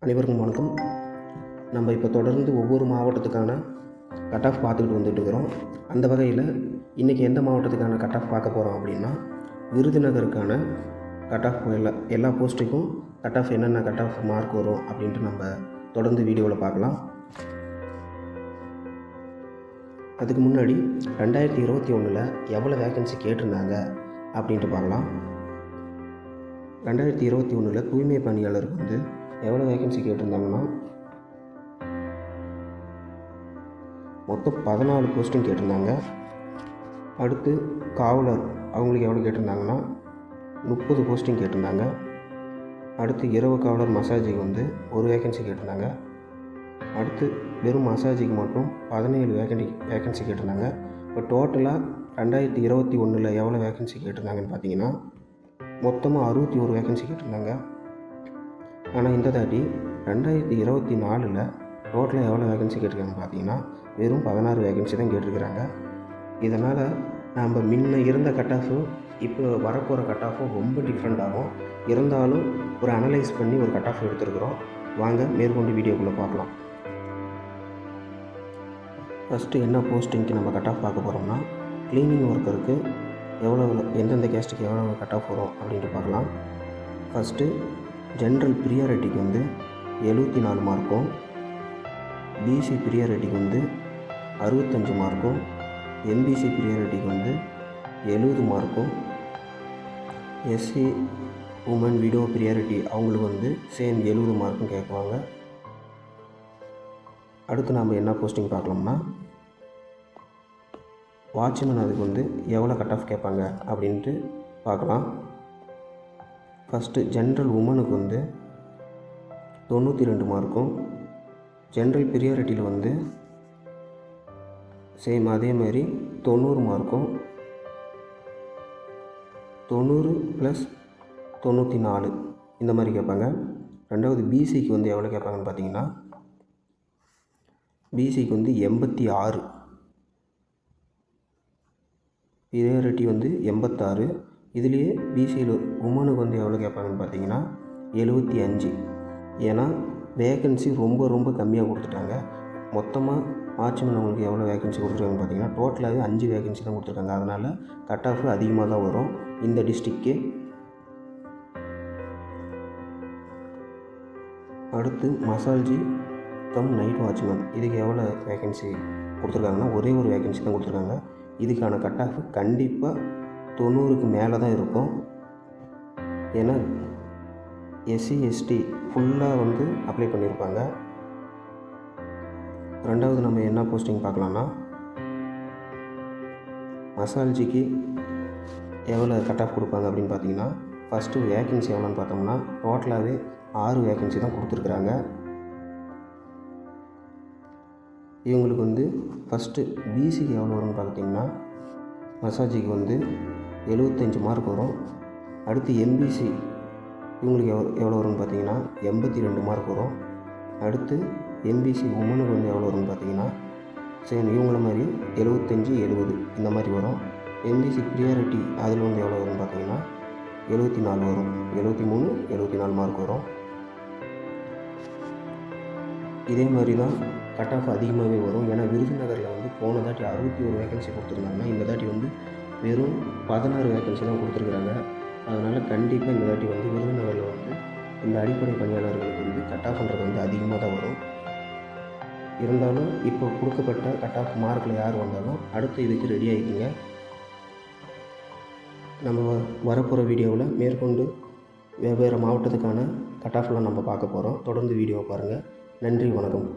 அனைவருக்கும் வணக்கம். நம்ம இப்போ தொடர்ந்து ஒவ்வொரு மாவட்டத்துக்கான கட் ஆஃப் பார்த்துக்கிட்டு வந்துட்டுருக்கிறோம். அந்த வகையில் இன்றைக்கி எந்த மாவட்டத்துக்கான கட் ஆஃப் பார்க்க போகிறோம் அப்படின்னா, விருதுநகருக்கான கட் ஆஃப் எல்லா போஸ்ட்டுக்கும் கட் ஆஃப் என்னென்ன கட் ஆஃப் மார்க் வரும் அப்படின்ட்டு நம்ம தொடர்ந்து வீடியோவில் பார்க்கலாம். அதுக்கு முன்னாடி 2021 எவ்வளோ வேக்கன்சி கேட்டிருந்தாங்க அப்படின்ட்டு பார்க்கலாம். 2021 தூய்மை பணியாளருக்கு எவ்வளோ வேக்கன்சி கேட்டிருந்தாங்கன்னா மொத்தம் 14 போஸ்ட்டும் கேட்டிருந்தாங்க. அடுத்து காவலர் அவங்களுக்கு எவ்வளோ கேட்டிருந்தாங்கன்னா 30 போஸ்டிங் கேட்டிருந்தாங்க. அடுத்து இரவு காவலர் மசாஜுக்கு ஒரு வேக்கன்சி கேட்டிருந்தாங்க. அடுத்து வெறும் மசாஜுக்கு மட்டும் 17 வேக்கன்சி கேட்டிருந்தாங்க. இப்போ டோட்டலாக 2021 எவ்வளோ வேக்கன்சி கேட்டிருந்தாங்கன்னு பார்த்தீங்கன்னா மொத்தமாக 61 வேக்கன்சி கேட்டிருந்தாங்க. ஆனால் இந்த தாட்டி 2024 டோட்டலாக எவ்வளோ வேக்கன்சி கேட்டிருக்காங்கன்னு பார்த்தீங்கன்னா வெறும் 16 வேக்கன்சி தான் கேட்டிருக்கிறாங்க. இதனால் நம்ம முன்ன இருந்த கட் ஆஃபும் இப்போ வரப்போகிற கட் ஆஃபும் ரொம்ப டிஃப்ரெண்ட் ஆகும். இருந்தாலும் ஒரு அனலைஸ் பண்ணி ஒரு கட் ஆஃப் எடுத்துருக்குறோம். வாங்க மேற்கொண்டு வீடியோக்குள்ளே பார்க்கலாம். ஃபஸ்ட்டு என்ன போஸ்டிங்க்கு நம்ம கட் ஆஃப் பார்க்க போகிறோம்னா, க்ளீனிங் ஒர்க்கருக்கு எந்தெந்த கேஸ்ட்டுக்கு எவ்வளோ கட் ஆஃப் வரும் அப்படின்ட்டு பார்க்கலாம். ஃபஸ்ட்டு ஜென்ரல் ப்ரியாரிட்டிக்கு 74 மார்க்கும், பிசி ப்ரியாரிட்டிக்கு 65 மார்க்கும், எம்பிசி ப்ரியாரிட்டிக்கு 70 மார்க்கும், எஸ்சி உமன் விடோ ப்ரியாரிட்டி அவங்களுக்கு சேம் 70 மார்க்கும் கேட்குவாங்க. அடுத்து நாம் என்ன போஸ்டிங் பார்க்கலாம்னா, வாட்ச்மேன் அதுக்கு எவ்வளோ கட் ஆஃப் கேட்பாங்க அப்படின்ட்டு பார்க்கலாம். ஃபஸ்ட்டு ஜென்ரல் உமனுக்கு 92 மார்க்கும், ஜென்ரல் ப்ரியாரிட்டியில் சேம் அதே மாதிரி 90 மார்க்கும், 90 + 94 இந்த மாதிரி கேட்பாங்க. ரெண்டாவது பிசிக்கு எவ்வளோ கேட்பாங்கன்னு பார்த்தீங்கன்னா, பிசிக்கு 86, ப்ரியாரிட்டி 86. இதுலேயே பிசியில் உமனுக்கு எவ்வளோ கேட்பாங்கன்னு பார்த்தீங்கன்னா 75. ஏன்னா வேக்கன்சி ரொம்ப கம்மியாக கொடுத்துட்டாங்க. மொத்தமாக வாட்ச்மேன் அவங்களுக்கு எவ்வளோ வேக்கன்சி கொடுத்துருக்காங்கன்னு பார்த்தீங்கன்னா டோட்டலாகவே 5 வேக்கன்சி தான் கொடுத்துருக்காங்க. அதனால் கட் ஆஃப் அதிகமாக தான் வரும் இந்த டிஸ்ட்ரிக்ட்கே. அடுத்து மசால்ஜி நைட் வாட்ச்மேன் இதுக்கு எவ்வளோ வேக்கன்சி கொடுத்துருக்காங்கன்னா ஒரே ஒரு வேக்கன்சி தான் கொடுத்துருக்காங்க. இதுக்கான கட் ஆஃப் கண்டிப்பாக 90க்கு மேலே தான் இருக்கும். ஏன்னா எஸ்சி எஸ்டி ஃபுல்லாக அப்ளை பண்ணியிருப்பாங்க. ரெண்டாவது நம்ம என்ன போஸ்டிங் பார்க்கலான்னா, மசால்ஜிக்கு எவ்வளோ கட் ஆஃப் கொடுப்பாங்க அப்படின்னு பார்த்தீங்கன்னா, ஃபஸ்ட்டு வேக்கன்சி எவ்வளோன்னு பார்த்தோம்னா டோட்டலாகவே 6 வேக்கன்சி தான் கொடுத்துருக்குறாங்க. இவங்களுக்கு ஃபஸ்ட்டு பிசிக்கு எவ்வளோ வரும்னு பார்த்தீங்கன்னா, மசாஜுக்கு 75 மார்க் வரும். அடுத்து எம்பிசி இவங்களுக்கு எவ்வளோ வரும்னு பார்த்தீங்கன்னா 82 மார்க் வரும். அடுத்து எம்பிசி உமனுக்கு எவ்வளோ வரும்னு பார்த்தீங்கன்னா சேம் இவங்கள மாதிரி 75, 70 இந்த மாதிரி வரும். எம்பிசி ப்ரியாரிட்டி அதில் எவ்வளோ வரும்னு பார்த்தீங்கன்னா 74 வரும். 73, 74 மார்க் வரும். இதே மாதிரி தான் கட் ஆஃப் அதிகமாகவே வரும். ஏன்னா விருதுநகரில் போன தாட்டி 61 வேக்கன்சி கொடுத்துருந்தாங்கன்னா இந்த தாட்டி வெறும் 16 வேக்கன்சி தான் கொடுத்துருக்குறாங்க. அதனால் கண்டிப்பாக இந்த தாட்டி விருதுநகரில் இந்த அடிப்படை பணியாளர்களுக்கு கட் ஆஃப்ன்றது அதிகமாக தான் வரும். இருந்தாலும் இப்போ கொடுக்கப்பட்ட கட் ஆஃப் மார்க்கில் யார் வந்தாலும் அடுத்து இதுக்கு ரெடி ஆகிக்குங்க. நம்ம வரப்போகிற வீடியோவில் மேற்கொண்டு வெவ்வேறு மாவட்டத்துக்கான கட் ஆஃப்லாம் நம்ம பார்க்க போகிறோம். தொடர்ந்து வீடியோவை பாருங்கள். நன்றி, வணக்கம்.